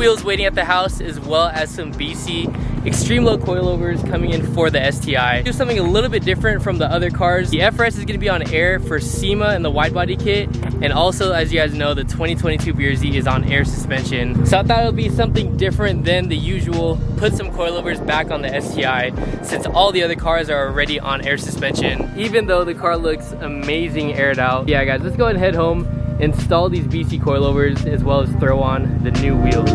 wheels waiting at the house, as well as some BC extreme low coilovers coming in for the STI. Do something a little bit different from the other cars. The FRS is going to be on air for SEMA and the wide body kit, and also, as you guys know, the 2022 BRZ is on air suspension. So I thought it would be something different than the usual. Put some coilovers back on the STI since all the other cars are already on air suspension, even though the car looks amazing aired out. Yeah guys, let's go ahead and head home, install these BC coilovers, as well as throw on the new wheels.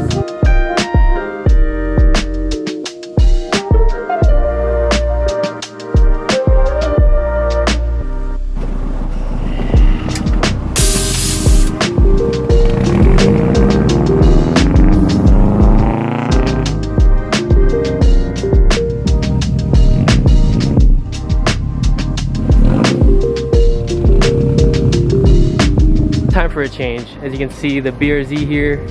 Time for a change. As you can see, the BRZ here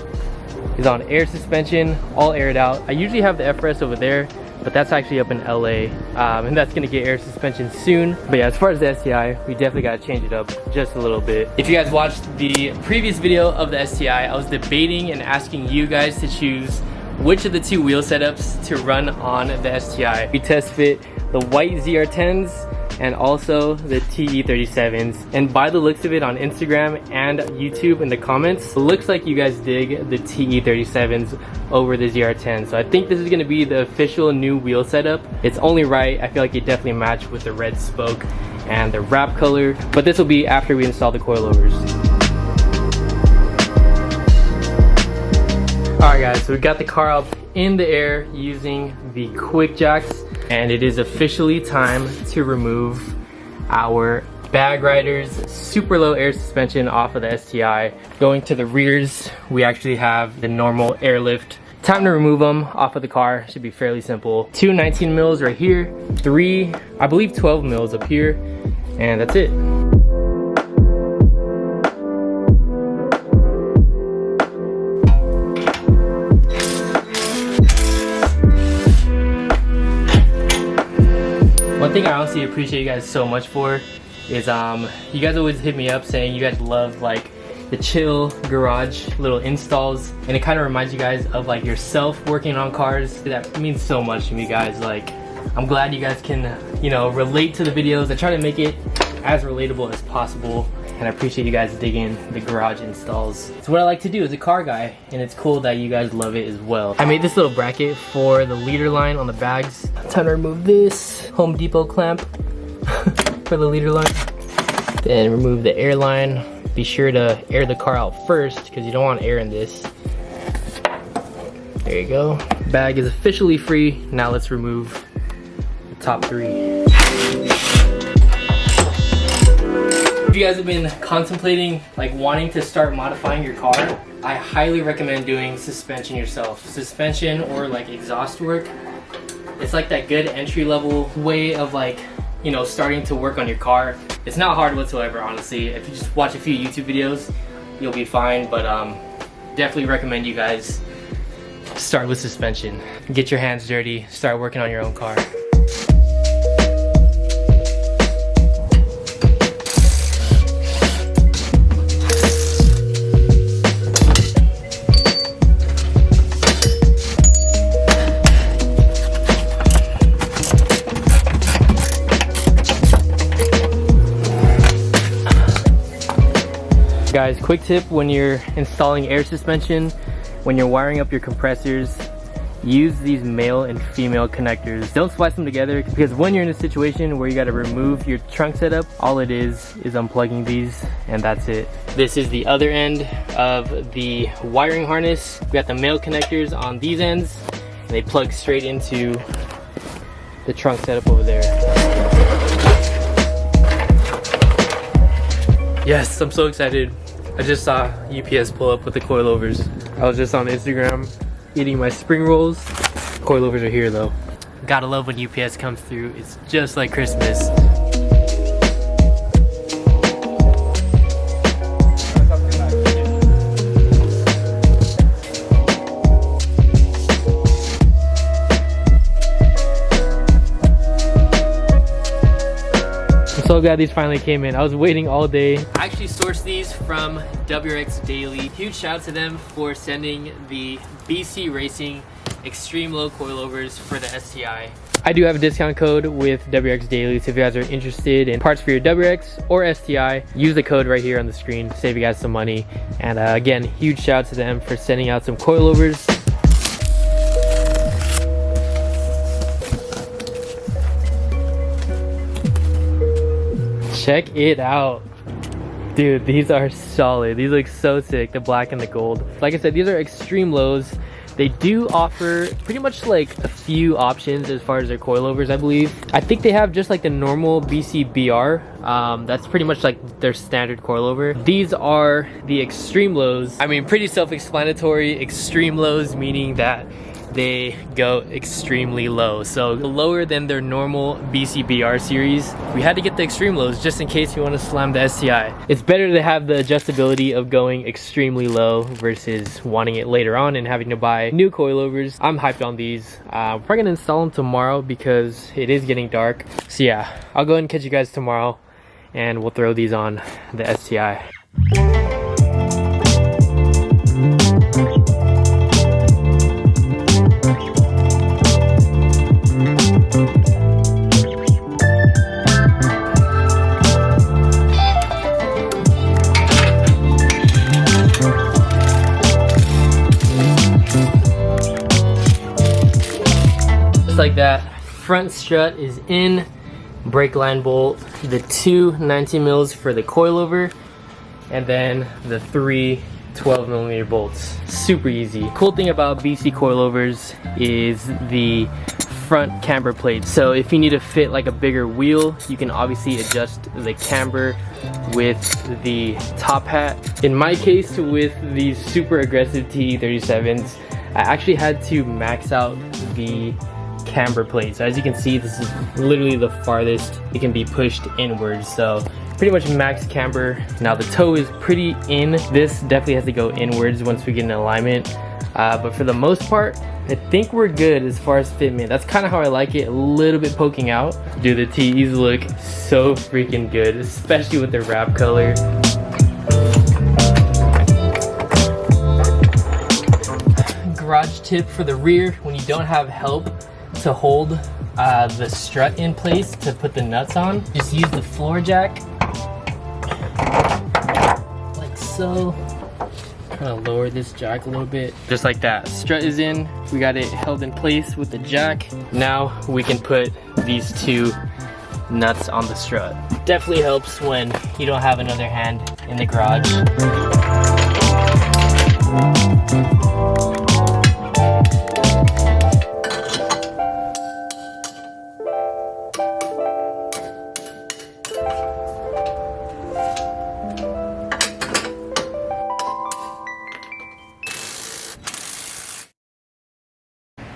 is on air suspension, all aired out. I usually have the FRS over there, but that's actually up in LA, and that's gonna get air suspension soon. But yeah, as far as the STI, we definitely gotta change it up just a little bit. If you guys watched the previous video of the STI, I was debating and asking you guys to choose which of the two wheel setups to run on the STI. We test fit the white ZR10s and also the TE37s, and by the looks of it on Instagram and YouTube in the comments, it looks like you guys dig the TE37s over the ZR10. So I think this is going to be the official new wheel setup. It's only right. I feel like it definitely matched with the red spoke and the wrap color, but this will be after we install the coilovers. Alright guys, so we got the car up in the air using the quick jacks, and it is officially time to remove our bag riders super low air suspension off of the STI. Going to the rears, we actually have the normal airlift. Time to remove them off of the car. Should be fairly simple. 2 19 mils right here, 3 I believe 12 mils up here, and that's it. One thing I honestly appreciate you guys so much for is you guys always hit me up saying you guys love like the chill garage little installs, and it kind of reminds you guys of like yourself working on cars. That means so much to me guys. Like, I'm glad you guys can, you know, relate to the videos. I try to make it as relatable as possible, and I appreciate you guys digging the garage installs. It's what I like to do as a car guy, and it's cool that you guys love it as well. I made this little bracket for the leader line on the bags. Time to remove this Home Depot clamp for the leader line. Then remove the air line. Be sure to air the car out first because you don't want air in this. There you go. Bag is officially free. Now let's remove the top 3. If you guys have been contemplating like wanting to start modifying your car, I highly recommend doing suspension yourself. Suspension or like exhaust work. It's like that good entry-level way of like, you know, starting to work on your car. It's not hard whatsoever, honestly. If you just watch a few YouTube videos, you'll be fine. But definitely recommend you guys start with suspension. Get your hands dirty, start working on your own car. Guys, quick tip when you're installing air suspension, when you're wiring up your compressors, use these male and female connectors. Don't splice them together, because when you're in a situation where you got to remove your trunk setup, all it is unplugging these, and that's it. This is the other end of the wiring harness. We got the male connectors on these ends, and they plug straight into the trunk setup over there. Yes, I'm so excited. I just saw UPS pull up with the coilovers. I was just on Instagram eating my spring rolls. Coilovers are here though. Gotta love when UPS comes through. It's just like Christmas. So glad these finally came in. I was waiting all day. I actually sourced these from WRX Daily. Huge shout out to them for sending the BC Racing extreme low coilovers for the STI. I do have a discount code with WRX Daily, so if you guys are interested in parts for your WRX or STI, use the code right here on the screen to save you guys some money. And again, huge shout out to them for sending out some coilovers. Check it out. Dude, these are solid. These look so sick, the black and the gold. Like I said, these are extreme lows. They do offer pretty much like a few options as far as their coilovers, I believe. I think they have just like the normal BC BR. That's pretty much like their standard coilover. These are the extreme lows. I mean, pretty self-explanatory. Extreme lows meaning that they go extremely low, so lower than their normal BC BR series. We had to get the extreme lows just in case you want to slam the STI. It's better to have the adjustability of going extremely low versus wanting it later on and having to buy new coilovers. I'm hyped on these. We're probably gonna install them tomorrow because it is getting dark. So yeah, I'll go ahead and catch you guys tomorrow and we'll throw these on the STI. Like that, front strut is in, brake line bolt, the two 19 mils for the coilover, and then the three 12mm bolts. Super easy. Cool thing about BC coilovers is the front camber plate. So if you need to fit like a bigger wheel, you can obviously adjust the camber with the top hat. In my case, with these super aggressive TE37s, I actually had to max out the camber plate. So as you can see, this is literally the farthest it can be pushed inwards, so pretty much max camber. Now the toe is pretty in. This definitely has to go inwards once we get in alignment, but for the most part I think we're good as far as fitment. That's kind of how I like it, a little bit poking out. Dude, the TEs look so freaking good, especially with the wrap color. Garage tip for the rear: when you don't have help to hold the strut in place to put the nuts on, just use the floor jack like so. Kind of lower this jack a little bit, just like that. Strut is in, we got it held in place with the jack. Now we can put these two nuts on the strut. Definitely helps when you don't have another hand in the garage.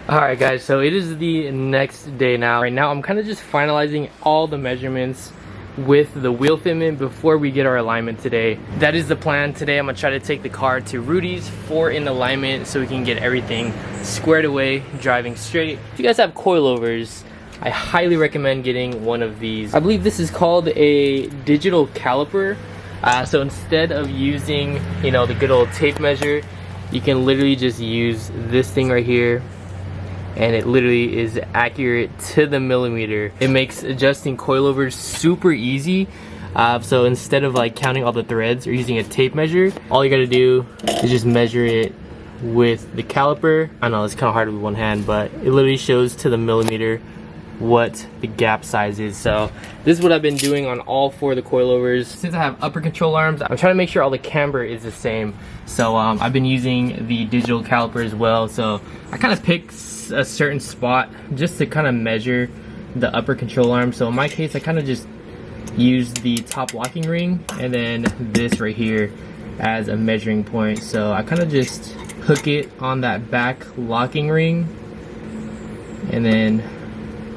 Alright guys, so it is the next day now. Right now I'm kind of just finalizing all the measurements with the wheel fitment before we get our alignment today. That is the plan. Today I'm gonna try to take the car to Rudy's for an alignment so we can get everything squared away, driving straight. If you guys have coilovers, I highly recommend getting one of these. I believe this is called a digital caliper. So instead of using, you know, the good old tape measure, you can literally just use this thing right here, and it literally is accurate to the millimeter. It makes adjusting coilovers super easy. So instead of like counting all the threads or using a tape measure, all you gotta do is just measure it with the caliper. I know it's kind of hard with one hand, but it literally shows to the millimeter what the gap size is. So this is what I've been doing on all four of the coilovers. Since I have upper control arms, I'm trying to make sure all the camber is the same. So I've been using the digital caliper as well. So I kind of picked a certain spot just to kind of measure the upper control arm. So in my case, I kind of just used the top locking ring and then this right here as a measuring point. So I kind of just hook it on that back locking ring and then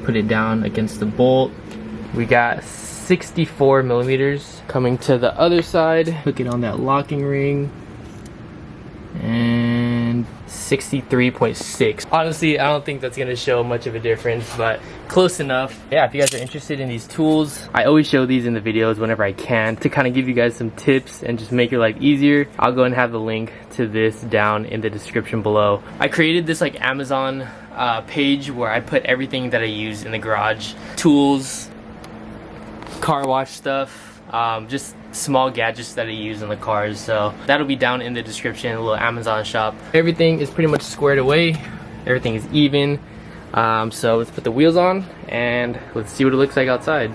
put it down against the bolt. We got 64 millimeters. Coming to the other side, hook it on that locking ring and 63.6. Honestly, I don't think that's gonna show much of a difference, but close enough. Yeah, if you guys are interested in these tools, I always show these in the videos whenever I can to kind of give you guys some tips and just make your life easier. I'll go and have the link to this down in the description below. I created this like Amazon page where I put everything that I use in the garage. Tools, car wash stuff, just small gadgets that I use in the cars. So that'll be down in the description, a little Amazon shop. Everything is pretty much squared away. Everything is even. So let's put the wheels on and let's see what it looks like outside.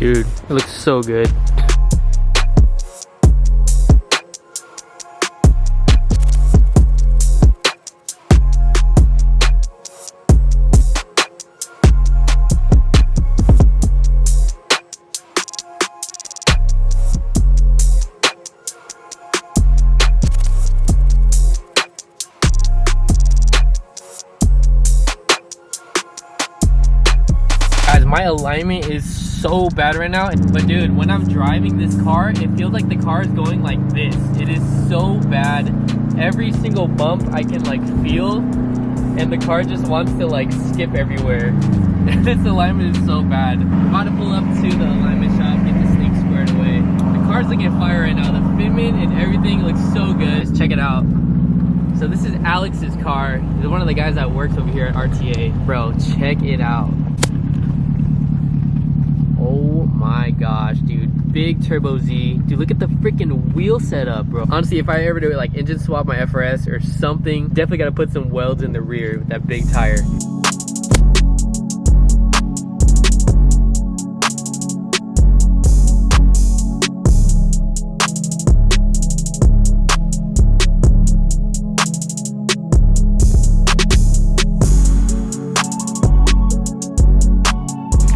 Dude, it looks so good. Guys, my alignment is so bad right now, but dude, when I'm driving this car, it feels like the car is going like this. It is so bad. Every single bump I can like feel, and the car just wants to like skip everywhere. This alignment is so bad. I'm about to pull up to the alignment shop, get this thing squared away. The car's looking at fire right now. The fitment and everything looks so good. Just check it out. So this is Alex's car. He's one of the guys that works over here at RTA. Bro, check it out. Oh my gosh, dude. Big Turbo Z. Dude, look at the freaking wheel setup, bro. Honestly, if I ever do like engine swap my FRS or something, definitely gotta put some welds in the rear with that big tire.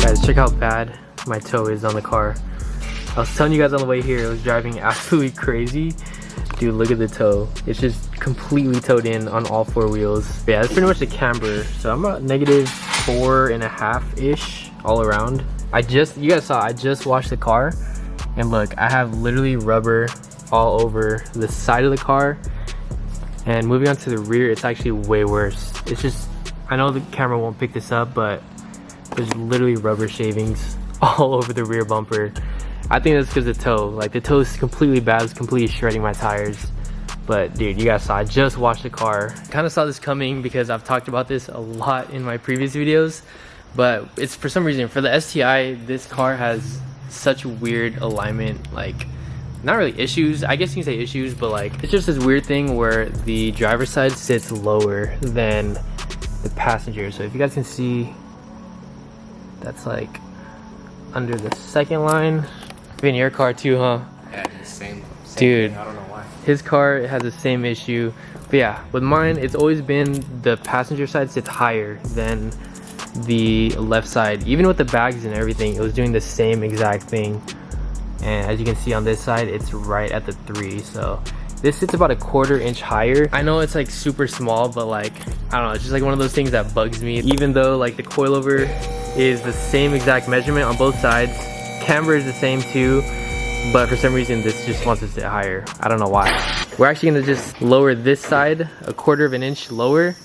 Guys, check how bad my toe is on the car. I was telling you guys on the way here, it was driving absolutely crazy. Dude, look at the toe. It's just completely towed in on all four wheels. But yeah, that's pretty much the camber. So I'm about -4.5-ish all around. You guys saw, I just washed the car, and look, I have literally rubber all over the side of the car. And moving on to the rear, it's actually way worse. It's just, I know the camera won't pick this up, but there's literally rubber shavings all over the rear bumper. I think that's because of the toe. Like, the toe is completely bad. It's completely shredding my tires. But dude, you guys saw, I just washed the car. Kind of saw this coming because I've talked about this a lot in my previous videos. But it's for some reason, for the STI, this car has such weird alignment, like, not really issues, I guess you can say issues, but like, it's just this weird thing where the driver's side sits lower than the passenger. So if you guys can see, that's like under the second line. In your car too, huh? Yeah, same dude thing. I don't know why. His car has the same issue. But yeah, with mine, it's always been the passenger side sits higher than the left side. Even with the bags and everything, it was doing the same exact thing. And as you can see on this side, it's right at the 3. So this sits about 1/4 inch higher. I know it's like super small, but like, I don't know, it's just like one of those things that bugs me. Even though like the coilover is the same exact measurement on both sides, camber is the same too, but for some reason this just wants to sit higher. I don't know why. We're actually gonna just lower this side 1/4 of an inch lower,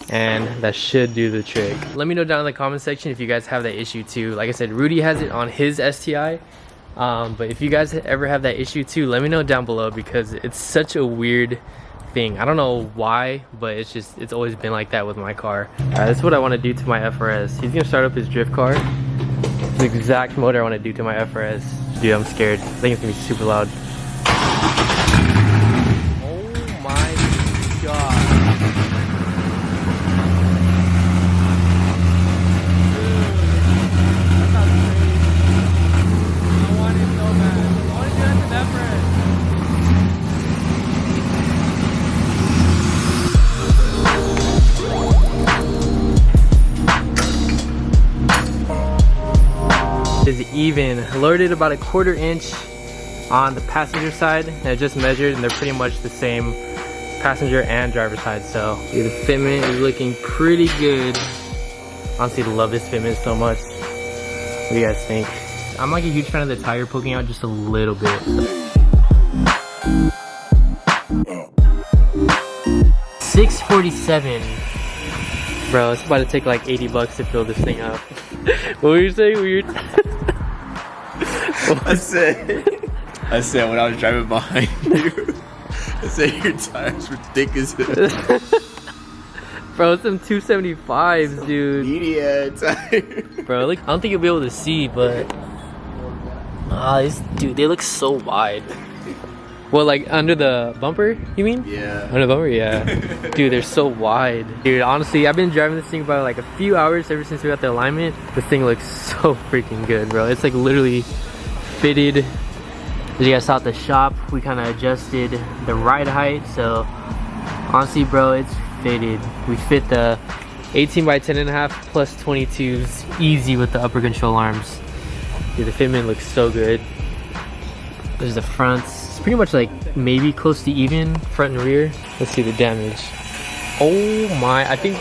and that should do the trick. Let me know down in the comment section if you guys have that issue too. Like I said, Rudy has it on his STI, but if you guys ever have that issue too, let me know down below, because it's such a weird thing. I don't know why, but it's always been like that with my car. That's what I want to do to my FRS. He's gonna start up his drift car. The exact motor I want to do to my FRS. Dude, I'm scared. I think it's gonna be super loud. Oh my god. Is even. I lowered it about a 1/4 inch on the passenger side, and I just measured, and they're pretty much the same passenger and driver side. So the fitment is looking pretty good. Honestly, love this fitment so much. What do you guys think? I'm like a huge fan of the tire poking out just a little bit. $647. Bro, it's about to take like 80 bucks to fill this thing up. What were you saying? I said when I was driving behind you, I said your tires were thick as hell. Bro, it's some 275s, dude. Meaty tire. Bro, look, I don't think you'll be able to see, but dude, they look so wide. Well, like under the bumper, you mean? Yeah. Under the bumper, yeah. Dude, they're so wide. Dude, honestly, I've been driving this thing about like a few hours ever since we got the alignment. This thing looks so freaking good, bro. It's like literally fitted. As you guys saw at the shop, we kind of adjusted the ride height. So honestly, bro, it's fitted. We fit the 18 by 10.5 plus 22s easy with the upper control arms. Dude, the fitment looks so good. There's the fronts. It's pretty much like maybe close to even front and rear. Let's see the damage. Oh my, I think,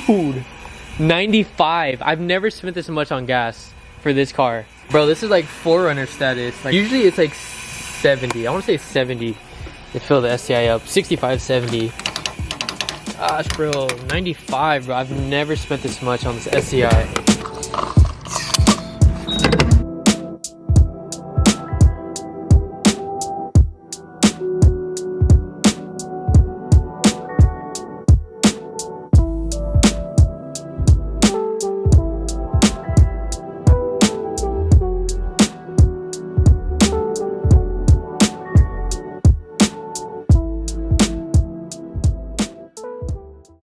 dude, 95. I've never spent this much on gas for this car. Bro, this is like 4Runner status. Like usually it's like 70. I want to say 70 to fill the STI up. 65, 70. Gosh, bro, 95, bro. I've never spent this much on this STI.